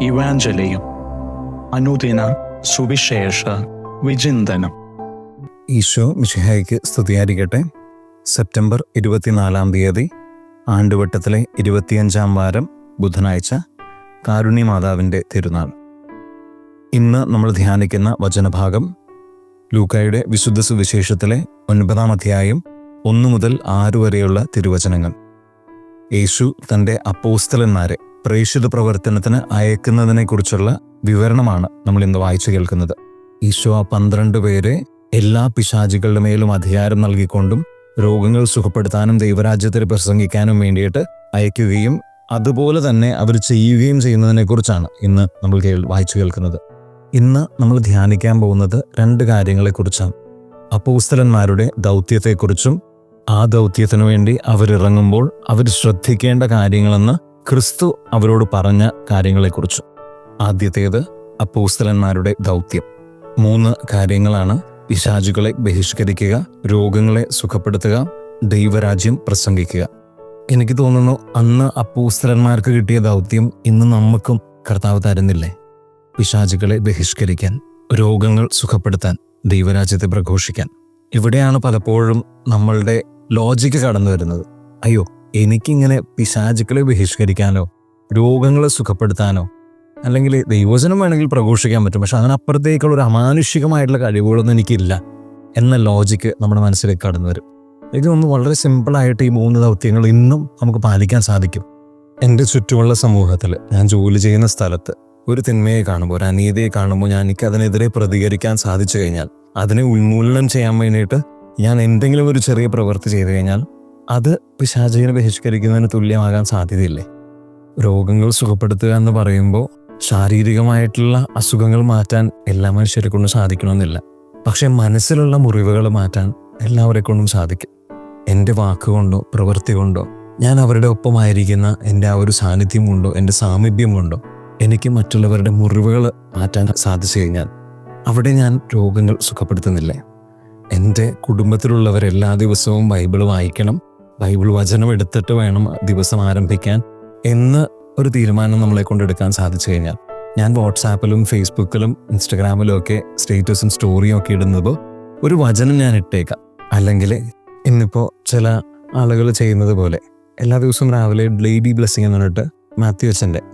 ഇവാഞ്ചലിയും അനുദിന സുവിശേഷ വിചിന്തനം. ഈശോ മിശിഹായ്ക്ക് സ്തുതിയായിരിക്കട്ടെ. സെപ്റ്റംബർ 24 ആണ്ടുവട്ടത്തിലെ 25 വാരം ബുധനാഴ്ച, കാരുണ്യമാതാവിൻ്റെ തിരുനാൾ. ഇന്ന് നമ്മൾ ധ്യാനിക്കുന്ന വചനഭാഗം ലൂക്കായുടെ വിശുദ്ധ സുവിശേഷത്തിലെ 9 അധ്യായം 1 മുതൽ 6 വരെയുള്ള തിരുവചനങ്ങൾ. യേശു തൻ്റെ അപ്പോസ്തലന്മാരെ പ്രേക്ഷിത പ്രവർത്തനത്തിന് അയക്കുന്നതിനെക്കുറിച്ചുള്ള വിവരണമാണ് നമ്മൾ ഇന്ന് വായിച്ചു കേൾക്കുന്നത്. ഈശോ 12 പേരെ എല്ലാ പിശാചുകളുടെ മേലും അധികാരം നൽകിക്കൊണ്ടും രോഗങ്ങൾ സുഖപ്പെടുത്താനും ദൈവരാജ്യത്തിൽ പ്രസംഗിക്കാനും വേണ്ടിയിട്ട് അയക്കുകയും അതുപോലെ തന്നെ അവർ ചെയ്യുകയും ചെയ്യുന്നതിനെക്കുറിച്ചാണ് ഇന്ന് നമ്മൾ വായിച്ചു കേൾക്കുന്നത്. ഇന്ന് നമ്മൾ ധ്യാനിക്കാൻ പോകുന്നത് 2 കാര്യങ്ങളെക്കുറിച്ചാണ്. അപ്പോസ്തലന്മാരുടെ ദൗത്യത്തെക്കുറിച്ചും ആ ദൗത്യത്തിനു വേണ്ടി അവരിറങ്ങുമ്പോൾ അവർ ശ്രദ്ധിക്കേണ്ട കാര്യങ്ങളെന്ന് ക്രിസ്തു അവരോട് പറഞ്ഞ കാര്യങ്ങളെക്കുറിച്ചും. ആദ്യത്തേത് അപ്പോസ്തലന്മാരുടെ ദൗത്യം. 3 കാര്യങ്ങളാണ്: പിശാചുകളെ ബഹിഷ്കരിക്കുക, രോഗങ്ങളെ സുഖപ്പെടുത്തുക, ദൈവരാജ്യം പ്രസംഗിക്കുക. എനിക്ക് തോന്നുന്നു അന്ന് അപ്പോസ്തലന്മാർക്ക് കിട്ടിയ ദൗത്യം ഇന്ന് നമുക്കും കർത്താവ് തരുന്നില്ലേ? പിശാചുകളെ ബഹിഷ്കരിക്കാൻ, രോഗങ്ങൾ സുഖപ്പെടുത്താൻ, ദൈവരാജ്യത്തെ പ്രഘോഷിക്കാൻ. ഇവിടെയാണ് പലപ്പോഴും നമ്മളുടെ ലോജിക്ക് കടന്നു വരുന്നത്. അയ്യോ, എനിക്കിങ്ങനെ പിശാചുക്കളെ ബഹിഷ്കരിക്കാനോ രോഗങ്ങളെ സുഖപ്പെടുത്താനോ അല്ലെങ്കിൽ ദൈവവചനം വേണമെങ്കിൽ പ്രഘോഷിക്കാൻ പറ്റും, പക്ഷെ അതിനപ്പുറത്തേക്കുള്ള ഒരു അമാനുഷികമായിട്ടുള്ള കഴിവുകളൊന്നും എനിക്കില്ല എന്ന ലോജിക്ക് നമ്മുടെ മനസ്സിലേക്ക് കടന്നു വരും. എനിക്ക് തോന്നുന്നു വളരെ സിമ്പിളായിട്ട് ഈ 3 ദൗത്യങ്ങൾ ഇന്നും നമുക്ക് പാലിക്കാൻ സാധിക്കും. എൻ്റെ ചുറ്റുമുള്ള സമൂഹത്തിൽ, ഞാൻ ജോലി ചെയ്യുന്ന സ്ഥലത്ത് ഒരു തിന്മയെ കാണുമ്പോൾ, ഒരു അനീതിയെ കാണുമ്പോൾ എനിക്ക് അതിനെതിരെ പ്രതികരിക്കാൻ സാധിച്ചു കഴിഞ്ഞാൽ, അതിനെ ഉന്മൂലനം ചെയ്യാൻ വേണ്ടിയിട്ട് ഞാൻ എന്തെങ്കിലും ഒരു ചെറിയ പ്രവൃത്തി ചെയ്തു കഴിഞ്ഞാൽ അത് പിശാചിനെ ബഹിഷ്കരിക്കുന്നതിന് തുല്യമാകാൻ സാധ്യതയില്ലേ? രോഗങ്ങൾ സുഖപ്പെടുത്തുക എന്ന് പറയുമ്പോൾ ശാരീരികമായിട്ടുള്ള അസുഖങ്ങൾ മാറ്റാൻ എല്ലാ മനുഷ്യരെ കൊണ്ടും സാധിക്കണമെന്നില്ല. പക്ഷെ മനസ്സിലുള്ള മുറിവുകൾ മാറ്റാൻ എല്ലാവരെ കൊണ്ടും സാധിക്കും. എൻ്റെ വാക്കുകൊണ്ടോ പ്രവൃത്തി കൊണ്ടോ, ഞാൻ അവരുടെ ഒപ്പമായിരിക്കുന്ന എൻ്റെ ആ ഒരു സാന്നിധ്യം കൊണ്ടോ, എൻ്റെ സാമീപ്യം കൊണ്ടോ എനിക്ക് മറ്റുള്ളവരുടെ മുറിവുകൾ മാറ്റാൻ സാധിച്ചു കഴിഞ്ഞാൽ അവിടെ ഞാൻ രോഗങ്ങൾ സുഖപ്പെടുത്തുന്നില്ലേ? എൻ്റെ കുടുംബത്തിലുള്ളവർ എല്ലാ ദിവസവും ബൈബിൾ വായിക്കണം, ബൈബിൾ വചനം എടുത്തിട്ട് വേണം ദിവസം ആരംഭിക്കാൻ എന്ന് ഒരു തീരുമാനം നമ്മളെ കൊണ്ടെടുക്കാൻ സാധിച്ചു കഴിഞ്ഞാൽ, ഞാൻ വാട്സാപ്പിലും ഫേസ്ബുക്കിലും ഇൻസ്റ്റഗ്രാമിലും ഒക്കെ സ്റ്റേറ്റസും സ്റ്റോറിയും ഒക്കെ ഇടുന്നത് ഒരു വചനം ഞാൻ ഇട്ടേക്കാം. അല്ലെങ്കിൽ ഇന്നിപ്പോൾ ചില ആളുകൾ ചെയ്യുന്നത് പോലെ എല്ലാ ദിവസവും രാവിലെ ലേഡി ബ്ലെസ്സിങ് എന്ന് പറഞ്ഞിട്ട്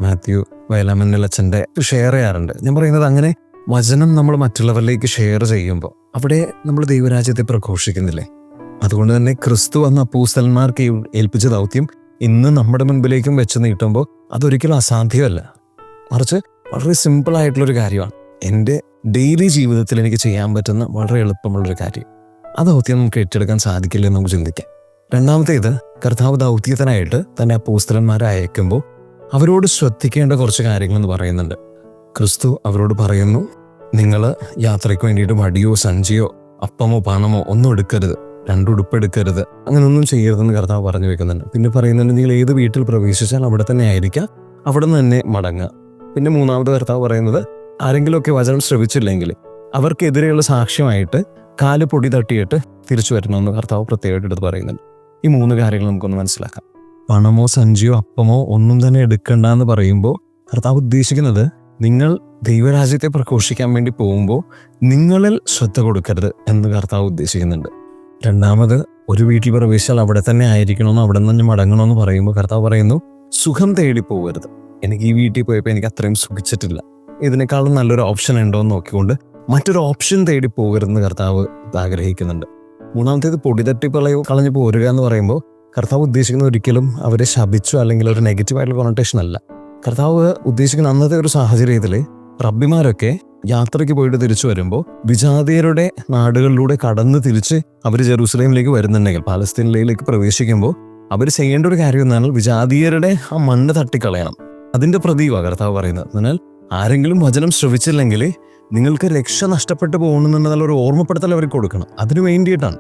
മാത്യു വയലാമന്നൽ അച്ഛൻ്റെ ഷെയർ ചെയ്യാറുണ്ട്. ഞാൻ പറയുന്നത്, അങ്ങനെ വചനം നമ്മൾ മറ്റുള്ളവരിലേക്ക് ഷെയർ ചെയ്യുമ്പോൾ അവിടെ നമ്മൾ ദൈവരാജ്യത്തെ പ്രഘോഷിക്കുന്നില്ലേ? അതുകൊണ്ട് തന്നെ ക്രിസ്തു അന്ന് അപ്പോസ്തലന്മാർക്ക് ഏൽപ്പിച്ച ദൗത്യം ഇന്ന് നമ്മുടെ മുൻപിലേക്കും വെച്ച് നീട്ടുമ്പോൾ അതൊരിക്കലും അസാധ്യമല്ല, മറിച്ച് വളരെ സിമ്പിളായിട്ടുള്ളൊരു കാര്യമാണ്. എൻ്റെ ഡെയിലി ജീവിതത്തിൽ എനിക്ക് ചെയ്യാൻ പറ്റുന്ന വളരെ എളുപ്പമുള്ളൊരു കാര്യം. ആ ദൗത്യം നമുക്ക് ഏറ്റെടുക്കാൻ സാധിക്കില്ല എന്ന് നമുക്ക് ചിന്തിക്കാം. രണ്ടാമത്തേത്, കർത്താവ് ദൗത്യത്തിനായിട്ട് തന്നെ അപ്പോസ്തലന്മാരെ അയക്കുമ്പോൾ അവരോട് ശ്രദ്ധിക്കേണ്ട കുറച്ച് കാര്യങ്ങളെന്ന് പറയുന്നുണ്ട്. ക്രിസ്തു അവരോട് പറയുന്നു, നിങ്ങൾ യാത്രയ്ക്ക് വേണ്ടിയിട്ട് വടിയോ സഞ്ചിയോ അപ്പമോ പണമോ ഒന്നും എടുക്കരുത്, 2 ഉടുപ്പ് എടുക്കരുത്, അങ്ങനെയൊന്നും ചെയ്യരുതെന്ന് കർത്താവ് പറഞ്ഞു വെക്കുന്നുണ്ട്. പിന്നെ പറയുന്നുണ്ട്, നിങ്ങൾ ഏത് വീട്ടിൽ പ്രവേശിച്ചാൽ അവിടെ തന്നെ ആയിരിക്കുക, അവിടെ നിന്ന് തന്നെ മടങ്ങുക. പിന്നെ 3ാമത് കർത്താവ് പറയുന്നത്, ആരെങ്കിലുമൊക്കെ വചനം ശ്രവിച്ചില്ലെങ്കിൽ അവർക്കെതിരെയുള്ള സാക്ഷ്യമായിട്ട് കാല് പൊടി തട്ടിയിട്ട് തിരിച്ചു വരണമെന്ന് കർത്താവ് പ്രത്യേകമായിട്ട് എടുത്ത് പറയുന്നുണ്ട്. ഈ 3 കാര്യങ്ങൾ നമുക്കൊന്ന് മനസ്സിലാക്കാം. പണമോ സഞ്ചിയോ അപ്പമോ ഒന്നും തന്നെ എടുക്കണ്ട എന്ന് പറയുമ്പോൾ കർത്താവ് ഉദ്ദേശിക്കുന്നത്, നിങ്ങൾ ദൈവരാജ്യത്തെ പ്രഘോഷിക്കാൻ വേണ്ടി പോകുമ്പോൾ നിങ്ങളിൽ ശ്രദ്ധ കൊടുക്കരുത് എന്ന് കർത്താവ് ഉദ്ദേശിക്കുന്നുണ്ട്. രണ്ടാമത്, ഒരു വീട്ടിൽ പ്രവേശിച്ചാൽ അവിടെ തന്നെ ആയിരിക്കണമെന്നോ അവിടെ നിന്ന് മടങ്ങണമെന്ന് പറയുമ്പോൾ കർത്താവ് പറയുന്നു, സുഖം തേടി പോകരുത്. എനിക്ക് ഈ വീട്ടിൽ പോയപ്പോൾ എനിക്ക് അത്രയും സുഖിച്ചിട്ടില്ല, ഇതിനേക്കാളും നല്ലൊരു ഓപ്ഷൻ ഉണ്ടോ എന്ന് നോക്കിക്കൊണ്ട് മറ്റൊരു ഓപ്ഷൻ തേടി പോകരുതെന്ന് കർത്താവ് ആഗ്രഹിക്കുന്നുണ്ട്. 3ാമത്തേത്, പൊടി തട്ടി കളഞ്ഞു പോരുക എന്ന് പറയുമ്പോൾ കർത്താവ് ഉദ്ദേശിക്കുന്നത് ഒരിക്കലും അവരെ ശപിച്ചോ അല്ലെങ്കിൽ ഒരു നെഗറ്റീവായിട്ടുള്ള കൊണോട്ടേഷൻ അല്ല. കർത്താവ് ഉദ്ദേശിക്കുന്ന അന്നത്തെ ഒരു സാഹചര്യത്തിൽ റബ്ബിമാരൊക്കെ യാത്രയ്ക്ക് പോയിട്ട് തിരിച്ചു വരുമ്പോൾ വിജാതീയരുടെ നാടുകളിലൂടെ കടന്ന് തിരിച്ച് അവർ ജെറൂസലേമിലേക്ക് വരുന്നുണ്ടെങ്കിൽ, പാലസ്തീനിലേക്ക് പ്രവേശിക്കുമ്പോൾ അവർ ചെയ്യേണ്ട ഒരു കാര്യം എന്നാൽ വിജാതീയരുടെ ആ മണ്ണ് തട്ടിക്കളയണം. അതിൻ്റെ പ്രതീകമാണ് കർത്താവ് പറയുന്നത്. എന്നാൽ ആരെങ്കിലും വചനം ശ്രവിച്ചില്ലെങ്കിൽ നിങ്ങൾക്ക് രക്ഷ നഷ്ടപ്പെട്ടു പോകുന്നുണ്ടെന്നുള്ള ഒരു ഓർമ്മപ്പെടുത്തൽ അവർക്ക് കൊടുക്കണം. അതിനു വേണ്ടിയിട്ടാണ്,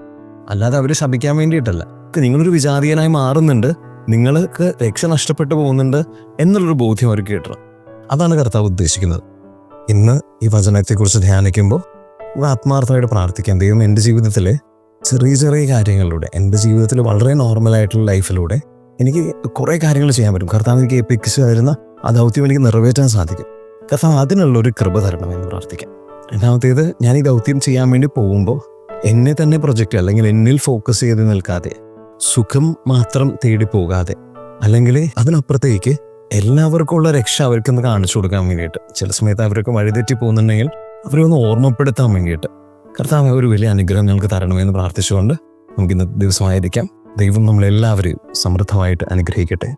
അല്ലാതെ അവരെ ശപിക്കാൻ വേണ്ടിയിട്ടല്ല. നിങ്ങളൊരു വിജാതീയനായി മാറുന്നുണ്ട്, നിങ്ങൾക്ക് രക്ഷ നഷ്ടപ്പെട്ടു പോകുന്നുണ്ട് എന്നുള്ളൊരു ബോധ്യം അവർക്ക് കിട്ടണം. അതാണ് കർത്താവ് ഉദ്ദേശിക്കുന്നത്. ഇന്ന് ഈ വചനത്തെക്കുറിച്ച് ധ്യാനിക്കുമ്പോൾ ആത്മാർത്ഥമായിട്ട് പ്രാർത്ഥിക്കാം, ദൈവം എൻ്റെ ജീവിതത്തിൽ ചെറിയ ചെറിയ കാര്യങ്ങളിലൂടെ, എൻ്റെ ജീവിതത്തിൽ വളരെ നോർമലായിട്ടുള്ള ലൈഫിലൂടെ എനിക്ക് കുറേ കാര്യങ്ങൾ ചെയ്യാൻ പറ്റും. കർത്താവ് എനിക്ക് ഏൽപ്പിച്ച് തരുന്ന ആ ദൗത്യം എനിക്ക് നിറവേറ്റാൻ സാധിക്കും. കർത്താവ് അതിനുള്ളൊരു കൃപ തരണമെന്ന് പ്രാർത്ഥിക്കാം. രണ്ടാമത്തേത്, ഞാൻ ഈ ദൗത്യം ചെയ്യാൻ വേണ്ടി പോകുമ്പോൾ എന്നെ തന്നെ പ്രൊജക്റ്റ് അല്ലെങ്കിൽ എന്നിൽ ഫോക്കസ് ചെയ്ത് നിൽക്കാതെ, സുഖം മാത്രം തേടി പോകാതെ, അല്ലെങ്കിൽ അതിനപ്പുറത്തേക്ക് എല്ലാവർക്കും ഉള്ള രക്ഷ അവർക്കൊന്ന് കാണിച്ചു കൊടുക്കാൻ വേണ്ടിയിട്ട്, ചില സമയത്ത് അവരൊക്കെ വഴിതെറ്റി പോകുന്നുണ്ടെങ്കിൽ അവരെ ഒന്ന് ഓർമ്മപ്പെടുത്താൻ വേണ്ടിയിട്ട് കർത്താവ് ഒരു വലിയ അനുഗ്രഹം ഞങ്ങൾക്ക് തരണമെന്ന് പ്രാർത്ഥിച്ചുകൊണ്ട് നമുക്ക് ഇന്നത്തെ ദിവസമായിരിക്കാം. ദൈവം നമ്മളെല്ലാവരെയും സമൃദ്ധമായിട്ട് അനുഗ്രഹിക്കട്ടെ.